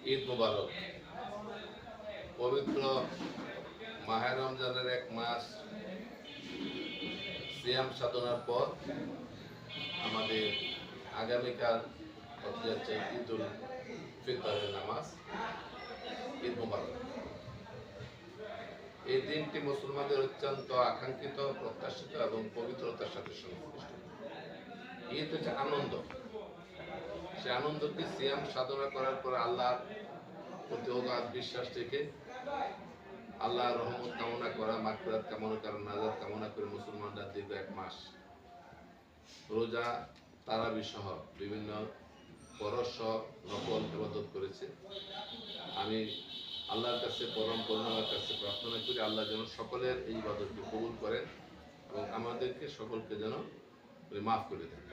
ঈদ মুবারক। পবিত্র মাহে রমজানের এক মাস সিয়াম সাধনার পর আমাদের আগামীকাল হতে যাচ্ছে ঈদুল ফিতরের নামাজ, ঈদ মুবারক। এই দিনটি মুসলমানদের অত্যন্ত আকাঙ্ক্ষিত, প্রত্যাশিত এবং পবিত্রতার সাথে সংশ্লিষ্ট। ঈদ হচ্ছে আনন্দ। সে আনন্দকে সিয়াম সাধনা করার পর আল্লাহর প্রতি অগাধ বিশ্বাস থেকে আল্লাহর রহমত কামনা করা, মাগফিরাত কামনা করা, নাজাত কামনা করে মুসলমানরা দীর্ঘ এক মাস রোজা, তারাবি সহ বিভিন্ন পরশ নকল ইবাদত করেছে। আমি আল্লাহর কাছে, পরম করুণার কাছে প্রার্থনা করি আল্লাহ যেন সকলের এই ইবাদতকে কবুল করেন এবং আমাদেরকে সকলকে যেন মাফ করে দেন।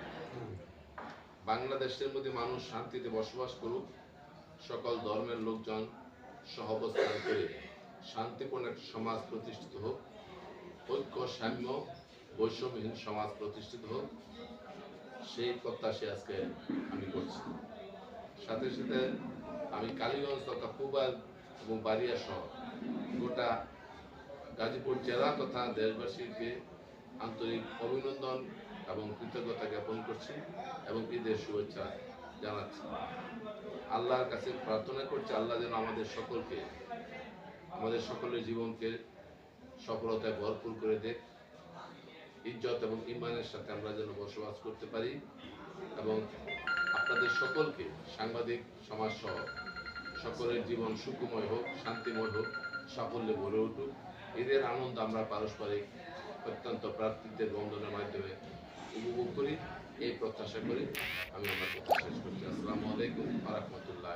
বাংলাদেশের মধ্যে মানুষ শান্তিতে বসবাস করুক, সকল ধর্মের লোকজন সহাবস্থান করে শান্তিপূর্ণ একটা সমাজ প্রতিষ্ঠিত হোক, ঐক্য, সাম্য, বৈষম্যহীন সমাজ প্রতিষ্ঠিত হোক, সেই প্রত্যাশা আজকে আমি করছি। সাথে সাথে আমি কালীগঞ্জ তথা কুবাল এবং বারিয়া সহ গোটা গাজীপুর জেলা তথা দেশবাসীকে আন্তরিক অভিনন্দন এবং কৃতজ্ঞতা জ্ঞাপন করছি এবং ঈদের শুভেচ্ছা জানাচ্ছি। আল্লাহর কাছে প্রার্থনা করছি আল্লাহ যেন আমাদের সকলকে, আমাদের সকলের জীবনকে সফলতায় ভরপুর করে দেয়, ইজ্জত এবং ইমানের সাথে আমরা যেন বসবাস করতে পারি এবং আপনাদের সকলকে, সাংবাদিক সমাজ সহ সকলের জীবন সুখময় হোক, শান্তিময় হোক, সাফল্যে ভরে উঠুক। ঈদের আনন্দ আমরা পারস্পরিক অত্যন্ত প্রার্থীদের বন্ধনের মাধ্যমে উপভোগ করি, এই প্রত্যাশা করি আমি আমার কথা শেষ করছি। আসসালামু আলাইকুম ওয়া রাহমাতুল্লাহ।